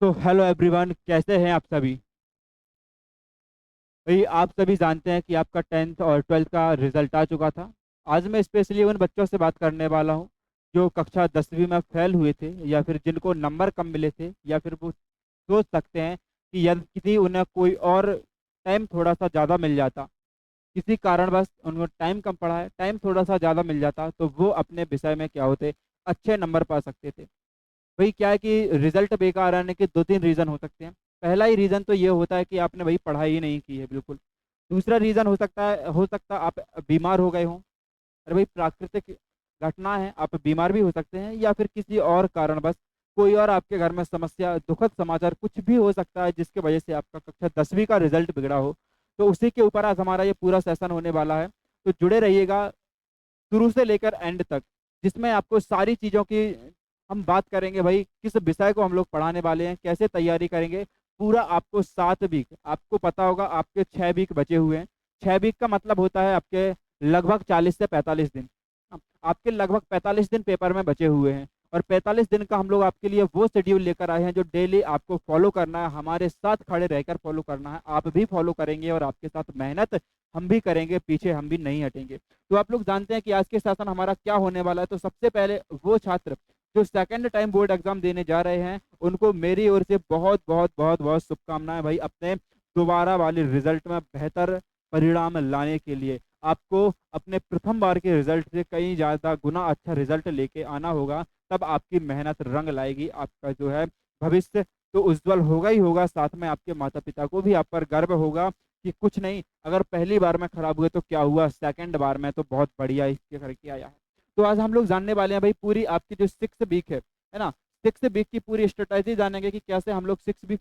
तो hello everyone, कैसे हैं आप सभी। भाई आप सभी जानते हैं कि आपका 10th और 12th का रिजल्ट आ चुका था। आज मैं स्पेशली उन बच्चों से बात करने वाला हूं जो कक्षा 10वीं में फेल हुए थे, या फिर जिनको नंबर कम मिले थे, या फिर वो सोच सकते हैं कि यदि उन्हें कोई और टाइम थोड़ा सा ज़्यादा मिल जाता, किसी कारणवश उनको टाइम कम पड़ा है, टाइम थोड़ा सा ज़्यादा मिल जाता तो वो अपने विषय में क्या होते, अच्छे नंबर पा सकते थे। भाई क्या है कि रिजल्ट बेकार आने के दो तीन रीज़न हो सकते हैं। पहला ही रीज़न तो ये होता है कि आपने भाई पढ़ाई ही नहीं की है बिल्कुल। दूसरा रीज़न हो सकता है आप बीमार हो गए हों। अरे भाई प्राकृतिक घटना है, आप बीमार भी हो सकते हैं, या फिर किसी और कारणवश कोई और आपके घर में समस्या, दुखद समाचार कुछ भी हो सकता है जिसके वजह से आपका कक्षा 10वीं का रिजल्ट बिगड़ा हो। तो उसी के ऊपर आज हमारा ये पूरा सेशन होने वाला है। तो जुड़े रहिएगा शुरू से लेकर एंड तक, जिसमें आपको सारी चीज़ों की हम बात करेंगे। भाई किस विषय को हम लोग पढ़ाने वाले हैं, कैसे तैयारी करेंगे, पूरा आपको 7 वीक, आपको पता होगा आपके 6 वीक बचे हुए हैं। 6 वीक का मतलब होता है आपके लगभग 40 से 45 दिन। आपके लगभग 45 दिन पेपर में बचे हुए हैं, और 45 दिन का हम लोग आपके लिए वो शेड्यूल लेकर आए हैं जो डेली आपको फॉलो करना है, हमारे साथ खड़े रहकर फॉलो करना है। आप भी फॉलो करेंगे और आपके साथ मेहनत हम भी करेंगे, पीछे हम भी नहीं हटेंगे। तो आप लोग जानते हैं कि आज के सेशन हमारा क्या होने वाला है। तो सबसे पहले वो छात्र जो सेकंड टाइम बोर्ड एग्जाम देने जा रहे हैं, उनको मेरी ओर से बहुत बहुत बहुत बहुत शुभकामनाएं भाई, अपने दोबारा वाले रिजल्ट में बेहतर परिणाम लाने के लिए। आपको अपने प्रथम बार के रिजल्ट से कहीं ज़्यादा गुना अच्छा रिजल्ट लेके आना होगा, तब आपकी मेहनत रंग लाएगी। आपका जो है भविष्य तो उज्जवल होगा ही होगा, साथ में आपके माता पिता को भी आप पर गर्व होगा कि कुछ नहीं, अगर पहली बार में खराब हुए तो क्या हुआ, सेकंड बार में तो बहुत बढ़िया इसके करके आया है। तो आज हम लोग जानने वाले हैं भाई पूरी आपकी जो 6 वीक है ना, 6 वीक की पूरी स्ट्रेटेजी जानेंगे कि कैसे हम लोग 6 वीक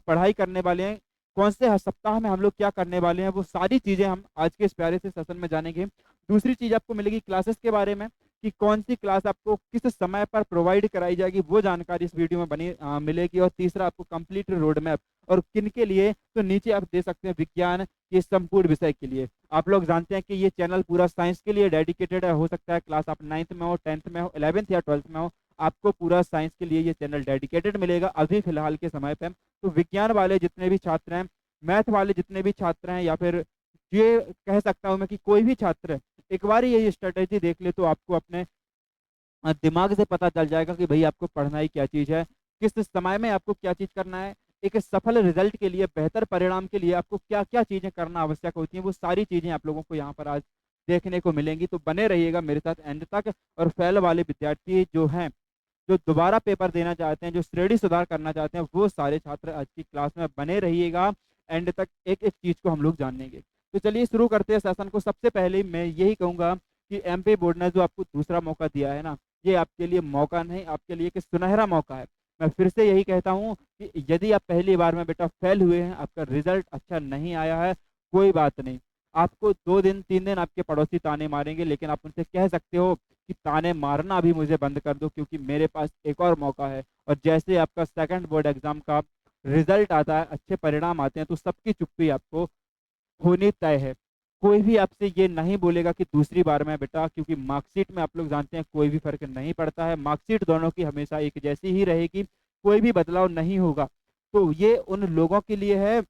पढ़ाई करने वाले हैं, कौन से सप्ताह में हम लोग क्या करने वाले हैं, वो सारी चीज़ें हम आज के इस प्यारे से सेशन में जानेंगे। दूसरी चीज़ आपको मिलेगी क्लासेस के बारे में, कि कौन सी क्लास आपको किस समय पर प्रोवाइड कराई जाएगी, वो जानकारी इस वीडियो में मिलेगी। और तीसरा आपको कंप्लीट रोड मैप, और किन के लिए, तो नीचे आप दे सकते हैं विज्ञान के संपूर्ण विषय के लिए। आप लोग जानते हैं कि ये चैनल पूरा साइंस के लिए डेडिकेटेड है। हो सकता है क्लास आप 9th में हो, 10th में हो, 11th या 12th में हो, आपको पूरा साइंस के लिए ये चैनल डेडिकेटेड मिलेगा अभी फिलहाल के समय पे। तो विज्ञान वाले जितने भी छात्र हैं, मैथ वाले जितने भी छात्र हैं, या फिर ये कह सकता हूँ मैं कि कोई भी छात्र है, एक बार ये स्ट्रेटेजी देख ले तो आपको अपने दिमाग से पता चल जाएगा कि भाई आपको पढ़ना ही क्या चीज़ है, किस समय में आपको क्या चीज़ करना है, एक सफल रिजल्ट के लिए, बेहतर परिणाम के लिए आपको क्या क्या चीज़ें करना आवश्यक होती हैं, वो सारी चीज़ें आप लोगों को यहाँ पर आज देखने को मिलेंगी। तो बने रहिएगा मेरे साथ एंड तक। और फेल वाले विद्यार्थी जो हैं, जो दोबारा पेपर देना चाहते हैं, जो श्रेणी सुधार करना चाहते हैं, वो सारे छात्र आज की क्लास में बने रहिएगा एंड तक, एक एक चीज़ को हम लोग जानेंगे। तो चलिए शुरू करते हैं सेशन को। सबसे पहले मैं यही कहूँगा कि एमपी बोर्ड ने जो आपको दूसरा मौका दिया है ना, ये आपके लिए मौका नहीं, आपके लिए एक सुनहरा मौका है। मैं फिर से यही कहता हूँ कि यदि आप पहली बार में बेटा फेल हुए हैं, आपका रिजल्ट अच्छा नहीं आया है, कोई बात नहीं। आपको 2 दिन 3 दिन आपके पड़ोसी ताने मारेंगे, लेकिन आप उनसे कह सकते हो कि ताने मारना अभी मुझे बंद कर दो, क्योंकि मेरे पास एक और मौका है। और जैसे आपका सेकंड बोर्ड एग्जाम का रिजल्ट आता है, अच्छे परिणाम आते हैं, तो सबकी चुप्पी आपको होनी तय है। कोई भी आपसे ये नहीं बोलेगा कि दूसरी बार में बेटा, क्योंकि मार्कशीट में आप लोग जानते हैं कोई भी फर्क नहीं पड़ता है, मार्कशीट दोनों की हमेशा एक जैसी ही रहेगी, कोई भी बदलाव नहीं होगा। तो ये उन लोगों के लिए है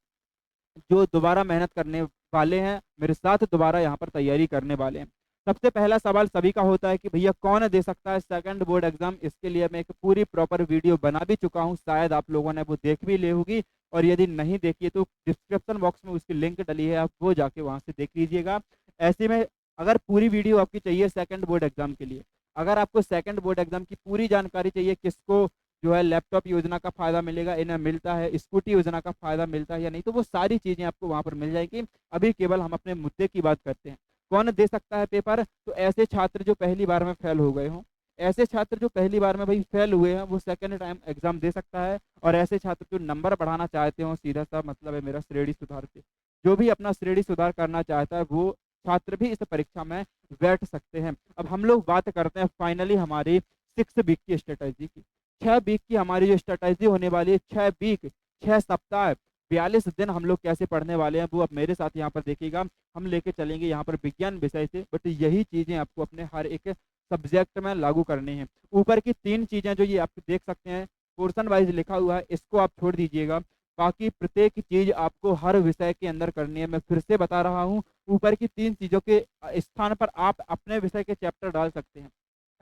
जो दोबारा मेहनत करने वाले हैं, मेरे साथ दोबारा यहाँ पर तैयारी करने वाले हैं। सबसे पहला सवाल सभी का होता है कि भैया कौन दे सकता है सेकंड बोर्ड एग्जाम। इसके लिए मैं एक पूरी प्रॉपर वीडियो बना भी चुका हूँ, शायद आप लोगों ने वो देख भी ली होगी, और यदि नहीं देखी है तो डिस्क्रिप्शन बॉक्स में उसकी लिंक डली है, आप वो जाके वहाँ से देख लीजिएगा। ऐसे में अगर पूरी वीडियो आपकी चाहिए सेकंड बोर्ड एग्जाम के लिए, अगर आपको सेकंड बोर्ड एग्जाम की पूरी जानकारी चाहिए, किसको जो है लैपटॉप योजना का फायदा मिलेगा, इन्हें मिलता है, स्कूटी योजना का फायदा मिलता है या नहीं, तो वो सारी चीजें आपको वहां पर मिल जाएगी। अभी केवल हम अपने मुद्दे की बात करते हैं, कौन दे सकता है पेपर। तो ऐसे छात्र जो पहली बार में फेल हो गए हों, ऐसे छात्र जो पहली बार में भाई फेल हुए हैं, वो सेकंड टाइम एग्जाम दे सकता है। और ऐसे छात्र जो नंबर बढ़ाना चाहते हो, सीधा सा मतलब है मेरा श्रेणी सुधार से, जो भी अपना श्रेणी सुधार करना चाहता है, वो छात्र भी इस परीक्षा में बैठ सकते हैं। अब हम लोग बात करते हैं फाइनली हमारी 6 वीक की स्ट्रेटेजी की। 6 वीक की हमारी जो स्ट्रेटेजी होने वाली है, 6 वीक, 6 सप्ताह, 42 दिन हम लोग कैसे पढ़ने वाले हैं, वो अब मेरे साथ यहाँ पर देखिएगा। हम लेके चलेंगे यहाँ पर विज्ञान विषय से, बट यही चीजें आपको अपने हर एक सब्जेक्ट में लागू करनी है। ऊपर की 3 चीजें जो ये आप देख सकते हैं, पोर्शन वाइज लिखा हुआ है, इसको आप छोड़ दीजिएगा। बाकी प्रत्येक चीज आपको हर विषय के अंदर करनी है। मैं फिर से बता रहा हूँ, ऊपर की 3 चीजों के स्थान पर आप अपने विषय के चैप्टर डाल सकते हैं,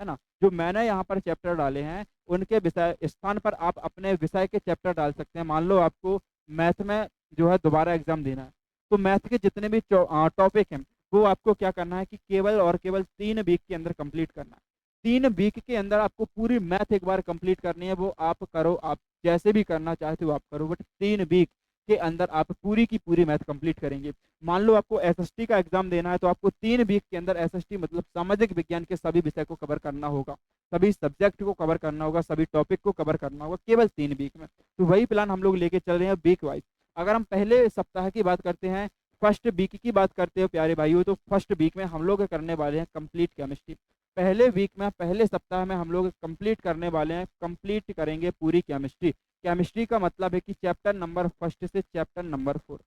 है ना। जो मैंने यहाँ पर चैप्टर डाले हैं, उनके विषय स्थान पर आप अपने विषय के चैप्टर डाल सकते हैं। मान लो आपको मैथ में जो है दोबारा एग्जाम देना है, तो मैथ के जितने भी टॉपिक हैं, वो आपको क्या करना है कि केवल और केवल 3 वीक के अंदर कंप्लीट करना है। 3 वीक के अंदर आपको पूरी मैथ एक बार कंप्लीट करनी है। वो आप करो, आप जैसे भी करना चाहते हो आप करो, बट 3 वीक के अंदर आप पूरी की पूरी मैथ कंप्लीट करेंगे। मान लो आपको एसएसटी का एग्जाम देना है, तो आपको 3 वीक के अंदर एसएसटी मतलब सामाजिक विज्ञान के सभी विषय को कवर करना होगा, सभी सब्जेक्ट को कवर करना होगा, सभी टॉपिक को कवर करना होगा केवल 3 वीक में। तो वही प्लान हम लोग लेके चल रहे हैं वीक वाइज। अगर हम पहले सप्ताह की बात करते हैं, फर्स्ट वीक की बात करते हो प्यारे भाइयों, तो फर्स्ट वीक में हम लोग करने वाले हैं कंप्लीट केमिस्ट्री। पहले वीक में, पहले सप्ताह में हम लोग कंप्लीट करने वाले हैं, कंप्लीट करेंगे पूरी केमिस्ट्री। केमिस्ट्री का मतलब है कि चैप्टर नंबर फर्स्ट से चैप्टर नंबर 4।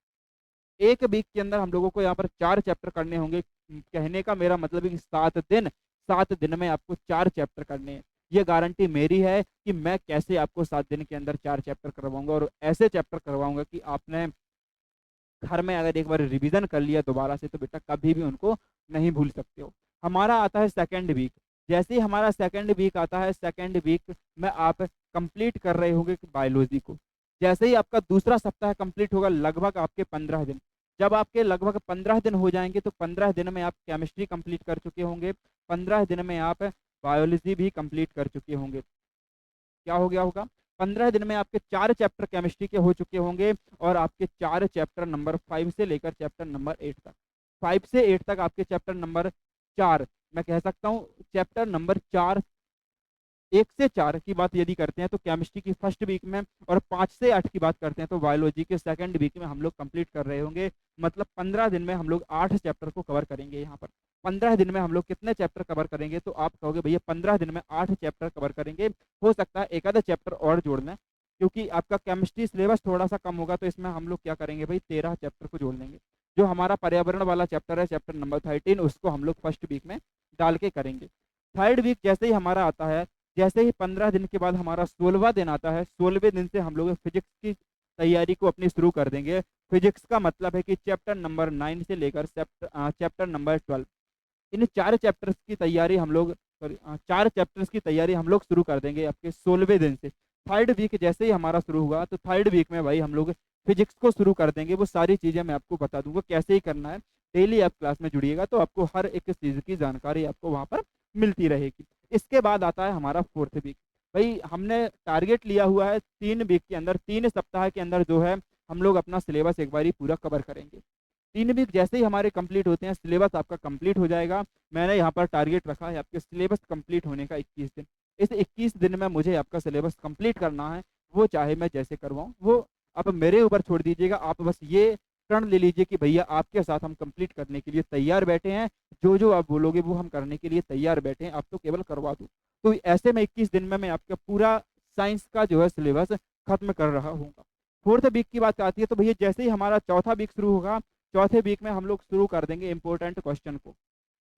एक वीक के अंदर हम लोगों को यहाँ पर 4 चैप्टर करने होंगे। कहने का मेरा मतलब है कि 7 दिन में आपको 4 चैप्टर करने हैं। ये गारंटी मेरी है कि मैं कैसे आपको 7 दिन के अंदर 4 चैप्टर करवाऊंगा, और ऐसे चैप्टर करवाऊंगा कि आपने घर में अगर एक बार रिवीजन कर लिया दोबारा से, तो बेटा कभी भी उनको नहीं भूल सकते हो। हमारा आता है सेकेंड वीक। जैसे ही हमारा सेकेंड वीक आता है, सेकेंड वीक में आप कंप्लीट कर रहे होंगे बायोलॉजी को। जैसे ही आपका दूसरा सप्ताह कंप्लीट होगा, लगभग आपके 15 दिन, जब आपके लगभग 15 दिन हो जाएंगे, तो 15 दिन में आप केमिस्ट्री कंप्लीट कर चुके होंगे, 15 दिन में आप बायोलॉजी भी कंप्लीट कर चुके होंगे। क्या हो गया होगा, 15 दिन में आपके 4 चैप्टर केमिस्ट्री के हो चुके होंगे, और आपके 4 चैप्टर नंबर 5 से लेकर चैप्टर नंबर 8 तक, 5 से 8 तक आपके चैप्टर नंबर 4, मैं कह सकता हूँ चैप्टर नंबर 4, 1 से 4 की बात यदि करते हैं तो केमिस्ट्री की फर्स्ट वीक में, और 5 से 8 की बात करते हैं तो बायोलॉजी के सेकंड वीक में हम लोग कंप्लीट कर रहे होंगे। मतलब 15 दिन में हम लोग 8 चैप्टर को कवर करेंगे। यहाँ पर 15 दिन में हम लोग कितने चैप्टर कवर करेंगे, तो आप कहोगे भैया 15 दिन में 8 चैप्टर कवर करेंगे, हो सकता है एक आधा चैप्टर और जोड़ लें, क्योंकि आपका केमिस्ट्री सिलेबस थोड़ा सा कम होगा, तो इसमें हम लोग क्या करेंगे भाई, 13 चैप्टर को जोड़ लेंगे। जो हमारा पर्यावरण वाला चैप्टर है, चैप्टर नंबर 13, उसको हम लोग फर्स्ट वीक में डाल के करेंगे। थर्ड वीक जैसे ही हमारा आता है, जैसे ही 15 दिन के बाद हमारा 16वां दिन आता है, 16वें दिन से हम लोग फिजिक्स की तैयारी को अपनी शुरू कर देंगे। फिजिक्स का मतलब है कि चैप्टर नंबर 9 से लेकर चैप्टर नंबर 12, इन 4 चैप्टर्स की तैयारी हम लोग, सॉरी 4 चैप्टर्स की तैयारी हम लोग शुरू कर देंगे आपके 16वें दिन से। थर्ड वीक जैसे ही हमारा शुरू हुआ, तो थर्ड वीक में भाई हम लोग फिजिक्स को शुरू कर देंगे। वो सारी चीज़ें मैं आपको बता दूंगा कैसे ही करना है। डेली आप क्लास में जुड़िएगा तो आपको हर एक चीज़ की जानकारी आपको वहाँ पर मिलती रहेगी। इसके बाद आता है हमारा फोर्थ वीक। भाई हमने टारगेट लिया हुआ है 3 वीक के अंदर, 3 सप्ताह के अंदर जो है हम लोग अपना सिलेबस एक बार पूरा कवर करेंगे। 3 वीक जैसे ही हमारे कंप्लीट होते हैं, सिलेबस आपका कंप्लीट हो जाएगा। मैंने यहाँ पर टारगेट रखा है आपके सिलेबस कंप्लीट होने का 21 दिन। इस 21 दिन में मुझे आपका सिलेबस कंप्लीट करना है, वो चाहे मैं जैसे करवाऊँ, वो आप मेरे ऊपर छोड़ दीजिएगा। आप बस ये प्रण ले लीजिए कि भैया आपके साथ हम कंप्लीट करने के लिए तैयार बैठे हैं, जो जो आप बोलोगे वो हम करने के लिए तैयार बैठे हैं, आप तो केवल करवा दो। तो ऐसे में 21 दिन में मैं आपका पूरा साइंस का जो है सिलेबस खत्म कर रहा हूँ। फोर्थ वीक की बात आती है, तो भैया जैसे ही हमारा चौथा वीक शुरू होगा, चौथे वीक में हम लोग शुरू कर देंगे इंपॉर्टेंट क्वेश्चन को।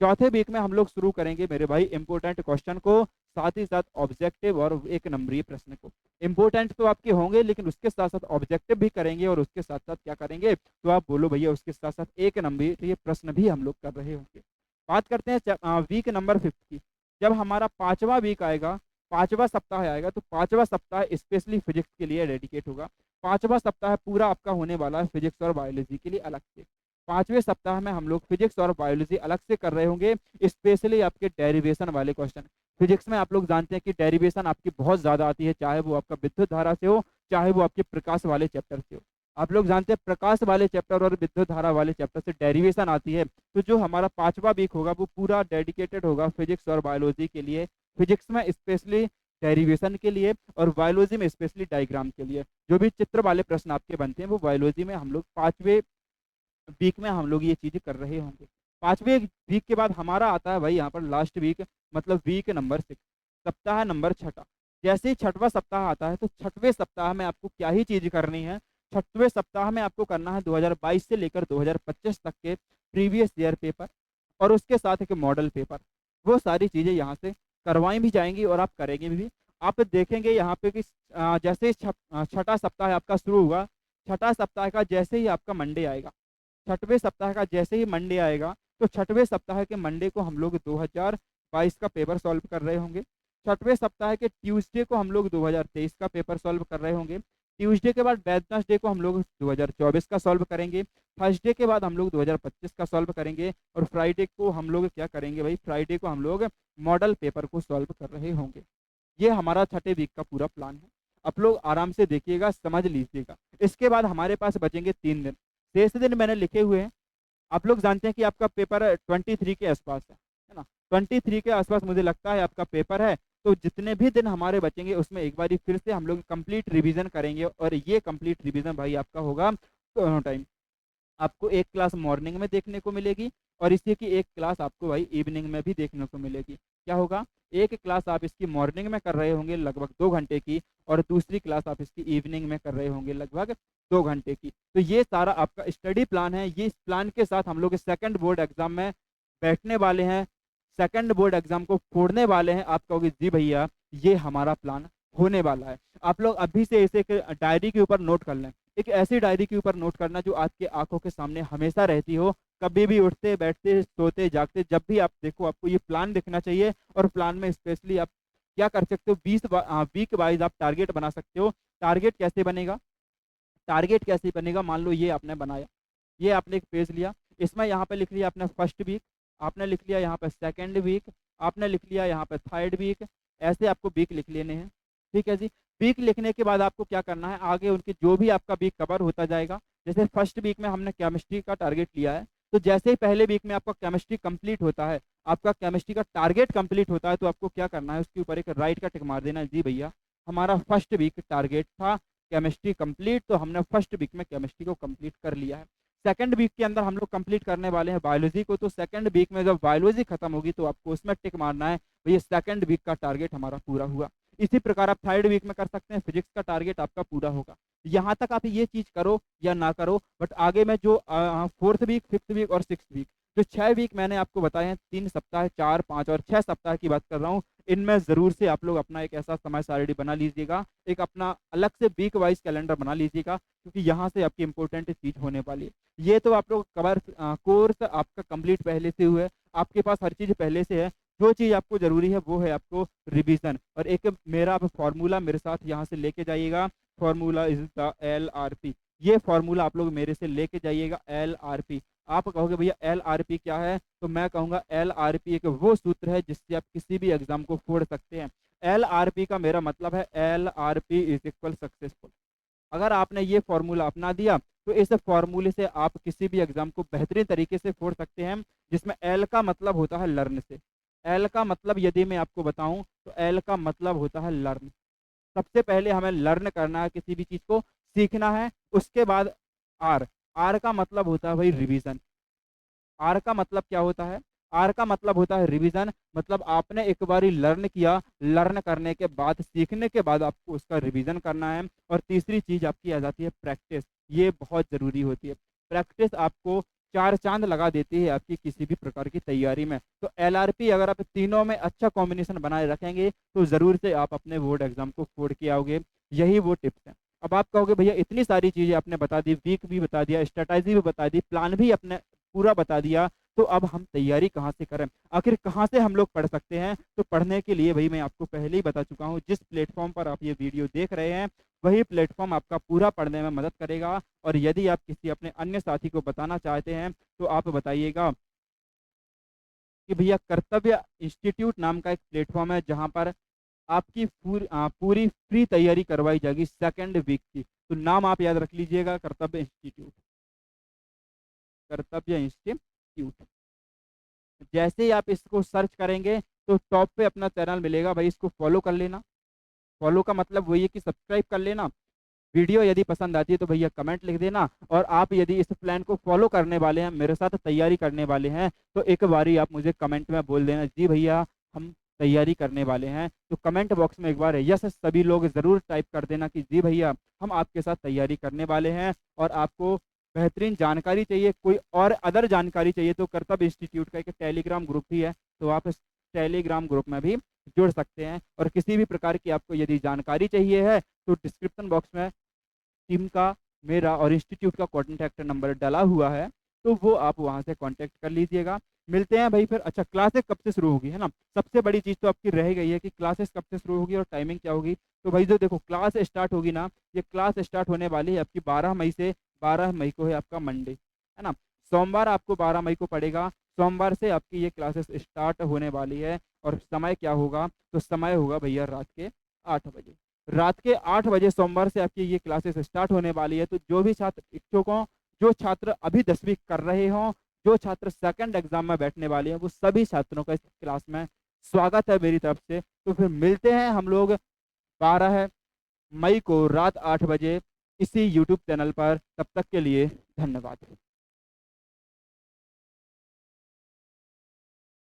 चौथे वीक में हम लोग शुरू करेंगे मेरे भाई इंपॉर्टेंट क्वेश्चन को, साथ ही साथ ऑब्जेक्टिव और एक नंबरीय प्रश्न को। इंपॉर्टेंट तो आपके होंगे, लेकिन उसके साथ साथ ऑब्जेक्टिव भी करेंगे, और उसके साथ साथ क्या करेंगे, तो आप बोलो भैया उसके साथ साथ एक नंबरीय प्रश्न भी हम लोग कर रहे होंगे। बात करते हैं वीक नंबर 5 की। जब हमारा 5वां वीक आएगा, 5वां सप्ताह आएगा, तो 5वां सप्ताह स्पेशली फिजिक्स के लिए डेडिकेट होगा। 5वां सप्ताह पूरा आपका होने वाला है फिजिक्स और बायोलॉजी के लिए अलग से। 5वें सप्ताह में हम लोग फिजिक्स और बायोलॉजी अलग से कर रहे होंगे, स्पेशली आपके डेरिवेशन वाले क्वेश्चन। फिजिक्स में आप लोग जानते हैं कि डेरिवेशन आपकी बहुत ज़्यादा आती है, चाहे वो आपका विद्युत धारा से हो, चाहे वो आपके प्रकाश वाले चैप्टर से हो। आप लोग जानते हैं प्रकाश वाले चैप्टर और विद्युत धारा वाले चैप्टर से डेरिवेशन आती है। तो जो हमारा 5वां वीक होगा वो पूरा डेडिकेटेड होगा फिजिक्स और बायोलॉजी के लिए। फिजिक्स में स्पेशली डेरिवेशन के लिए, और बायोलॉजी में स्पेशली डायग्राम के लिए। जो भी चित्र वाले प्रश्न आपके बनते हैं, वो बायोलॉजी में हम लोग 5वें वीक में हम लोग ये चीज़ें कर रहे होंगे। 5वें वीक के बाद हमारा आता है भाई यहाँ पर लास्ट वीक, मतलब वीक नंबर 6, सप्ताह नंबर 6। जैसे ही 6वां सप्ताह आता है, तो 6वें सप्ताह में आपको क्या ही चीज़ करनी है। 6वें सप्ताह में आपको करना है 2022 से लेकर 2025 तक के प्रीवियस ईयर पेपर, और उसके साथ एक मॉडल पेपर। वो सारी चीज़ें यहाँ से करवाई भी जाएंगी और आप करेंगे भी। आप देखेंगे यहाँ पे कि जैसे ही छठा सप्ताह आपका शुरू हुआ, छठा सप्ताह का जैसे ही आपका मंडे आएगा, छठवें सप्ताह का जैसे ही मंडे आएगा, तो छठवें सप्ताह के मंडे को हम लोग 2022 का पेपर सॉल्व कर रहे होंगे। छठवें सप्ताह के ट्यूसडे को हम लोग 2023 का पेपर सॉल्व कर रहे होंगे। ट्यूसडे के बाद वेडनेसडे को हम लोग 2024 का सॉल्व करेंगे। थर्सडे के बाद हम लोग 2025 का सॉल्व करेंगे। और फ्राइडे को हम लोग क्या करेंगे भाई, फ्राइडे को हम लोग मॉडल पेपर को सॉल्व कर रहे होंगे। ये हमारा छठे वीक का पूरा प्लान है। आप लोग आराम से देखिएगा, समझ लीजिएगा। इसके बाद हमारे पास बचेंगे 3 दिन। शेष दिन मैंने लिखे हुए हैं। आप लोग जानते हैं कि आपका पेपर 23 के आसपास है ना। 23 के आसपास मुझे लगता है आपका पेपर है। तो जितने भी दिन हमारे बचेंगे उसमें एक बार फिर से हम लोग कंप्लीट रिवीजन करेंगे। और ये कंप्लीट रिवीजन भाई आपका होगा दोनों टाइम। आपको एक क्लास मॉर्निंग में देखने को मिलेगी और इसी की एक क्लास आपको भाई इवनिंग में भी देखने को मिलेगी। क्या होगा, एक क्लास आप इसकी मॉर्निंग में कर रहे होंगे लगभग 2 घंटे की, और दूसरी क्लास आप इसकी इवनिंग में कर रहे होंगे लगभग 2 घंटे की। तो ये सारा आपका स्टडी प्लान है। ये इस प्लान के साथ हम लोग सेकंड बोर्ड एग्जाम में बैठने वाले हैं, सेकंड बोर्ड एग्जाम को फोड़ने वाले हैं। आप कहोगे जी भैया ये हमारा प्लान होने वाला है। आप लोग अभी से इसे एक डायरी के ऊपर नोट कर लें। एक ऐसी डायरी के ऊपर नोट करना जो आपके आंखों के सामने हमेशा रहती हो। कभी भी उठते बैठते सोते जागते जब भी आप देखो, आपको ये प्लान दिखना चाहिए। और प्लान में स्पेशली आप क्या कर सकते हो, 20 वीक वाइज आप टारगेट बना सकते हो। टारगेट कैसे बनेगा, टारगेट कैसे बनेगा, मान लो ये आपने बनाया, ये आपने एक पेज लिया, इसमें यहाँ पे लिख लिया आपने फर्स्ट वीक, आपने लिख लिया यहाँ पे सेकंड वीक, आपने लिख लिया यहाँ पे थर्ड वीक। ऐसे आपको वीक लिख लेने हैं। ठीक है जी। वीक लिखने के बाद आपको क्या करना है, आगे उनके जो भी आपका वीक कवर होता जाएगा। जैसे फर्स्ट वीक में हमने केमिस्ट्री का टारगेट लिया है, तो जैसे ही पहले वीक में आपका केमिस्ट्री कंप्लीट होता है, आपका केमिस्ट्री का टारगेट कंप्लीट होता है, तो आपको क्या करना है, उसके ऊपर एक राइट का टिक मार देना है। जी भैया हमारा फर्स्ट वीक टारगेट था केमिस्ट्री कंप्लीट, तो हमने फर्स्ट वीक में केमिस्ट्री को कंप्लीट कर लिया है। सेकंड वीक के अंदर हम लोग कंप्लीट करने वाले हैं बायोलॉजी को, तो सेकंड वीक में जब बायोलॉजी खत्म होगी तो आपको उसमें टिक मारना है भैया सेकंड वीक का टारगेट हमारा पूरा हुआ। इसी प्रकार आप थर्ड वीक में कर सकते हैं, फिजिक्स का टारगेट आपका पूरा होगा। यहाँ तक आप ये चीज करो या ना करो, बट आगे में जो फोर्थ वीक, फिफ्थ वीक और सिक्स वीक, जो 6 वीक मैंने आपको बताए हैं, 3 सप्ताह, 4, 5 और 6 सप्ताह की बात कर रहा हूँ, इनमें जरूर से आप लोग अपना एक ऐसा समय सारणी बना लीजिएगा, एक अपना अलग से वीक वाइज कैलेंडर बना लीजिएगा, क्योंकि यहाँ से आपकी इंपॉर्टेंट चीज होने वाली है। ये तो आप लोग कवर कोर्स आपका कंप्लीट पहले से हुआ है, आपके पास हर चीज पहले से है। जो चीज़ आपको ज़रूरी है वो है आपको रिवीजन। और एक मेरा आप फॉर्मूला मेरे साथ यहाँ से लेके जाइएगा, फॉर्मूला इज द LRP। ये फॉर्मूला आप लोग मेरे से लेके जाइएगा, LRP। आप कहोगे भैया LRP क्या है, तो मैं कहूँगा LRP एक वो सूत्र है जिससे आप किसी भी एग्जाम को फोड़ सकते हैं। LRP का मेरा मतलब है LRP इज इक्वल सक्सेसफुल। अगर आपने ये फॉर्मूला अपना दिया तो इस फॉर्मूले से आप किसी भी एग्जाम को बेहतरीन तरीके से फोड़ सकते हैं। जिसमें L का मतलब होता है लर्न से। एल का मतलब यदि मैं आपको बताऊं तो एल का मतलब होता है लर्न। सबसे पहले हमें लर्न करना है, किसी भी चीज को सीखना है। उसके बाद आर, आर का मतलब होता है भाई रिवीजन। आर का मतलब क्या होता है, आर का मतलब होता है रिवीजन। मतलब आपने एक बारी लर्न किया, लर्न करने के बाद, सीखने के बाद आपको उसका रिवीजन करना है। और तीसरी चीज आपकी आ जाती है प्रैक्टिस। ये बहुत जरूरी होती है। प्रैक्टिस आपको 4 चांद लगा देती है आपकी किसी भी प्रकार की तैयारी में। तो LRP अगर आप तीनों में अच्छा कॉम्बिनेशन बनाए रखेंगे तो जरूर से आप अपने बोर्ड एग्जाम को फोड़ के आओगे। यही वो टिप्स हैं। अब आप कहोगे भैया इतनी सारी चीजें आपने बता दी, वीक भी बता दिया, स्ट्रेटजी भी बता दी, प्लान भी अपने पूरा बता दिया, तो अब हम तैयारी कहाँ से करें, आखिर कहाँ से हम लोग पढ़ सकते हैं। तो पढ़ने के लिए भाई मैं आपको पहले ही बता चुका हूँ, जिस प्लेटफॉर्म पर आप ये वीडियो देख रहे हैं वही प्लेटफॉर्म आपका पूरा पढ़ने में मदद करेगा। और यदि आप किसी अपने अन्य साथी को बताना चाहते हैं तो आप बताइएगा कि भैया कर्तव्य इंस्टीट्यूट नाम का एक प्लेटफॉर्म है जहाँ पर आपकी पूरी फ्री तैयारी करवाई जाएगी सेकंड वीक की। तो नाम आप याद रख लीजिएगा, कर्तव्य इंस्टीट्यूट, कर्तव्य इंस्टीट्यूट। जैसे ही आप इसको सर्च करेंगे तो टॉप पे अपना चैनल मिलेगा, भाई इसको फॉलो कर लेना। फॉलो का मतलब वही है कि सब्सक्राइब कर लेना। वीडियो यदि पसंद आती है तो भैया कमेंट लिख देना। और आप यदि इस प्लान को फॉलो करने वाले हैं, मेरे साथ तैयारी करने वाले हैं, तो एक बारी आप मुझे कमेंट में बोल देना जी भैया हम तैयारी करने वाले हैं। तो कमेंट बॉक्स में एक बार यस सभी लोग ज़रूर टाइप कर देना कि जी भैया हम आपके साथ तैयारी करने वाले हैं। और आपको बेहतरीन जानकारी चाहिए, कोई और अदर जानकारी चाहिए, तो कर्तव्य इंस्टीट्यूट का एक टेलीग्राम ग्रुप भी है, तो आप टेलीग्राम ग्रुप में भी जुड़ सकते हैं। और किसी भी प्रकार की आपको यदि जानकारी चाहिए है तो डिस्क्रिप्शन बॉक्स में टीम का, मेरा और इंस्टीट्यूट का कॉन्टैक्ट नंबर डला हुआ है, तो वो आप वहाँ से कॉन्टैक्ट कर लीजिएगा। मिलते हैं भाई फिर। अच्छा, क्लासेस कब से शुरू होगी, है ना? सबसे बड़ी चीज़ तो आपकी रह गई है कि क्लासेस कब से शुरू होगी और टाइमिंग क्या होगी। तो भाई जो देखो क्लास स्टार्ट होगी ना, ये क्लास स्टार्ट होने वाली है आपकी 12 मई से। 12 मई को है आपका मंडे, है ना? सोमवार आपको 12 मई को पड़ेगा। सोमवार से आपकी ये क्लासेस स्टार्ट होने वाली है। और समय क्या होगा? तो समय होगा भैया रात के 8 बजे। रात के 8 बजे सोमवार से आपकी ये क्लासेस स्टार्ट होने वाली है। तो जो भी छात्र इच्छुक हों, जो छात्र अभी 10वीं कर रहे हों, जो छात्र सेकंड एग्जाम में बैठने वाले हैं, वो सभी छात्रों का इस क्लास में स्वागत है मेरी तरफ से। तो फिर मिलते हैं हम लोग 12 मई को रात 8 बजे इसी यूट्यूब चैनल पर। तब तक के लिए धन्यवाद।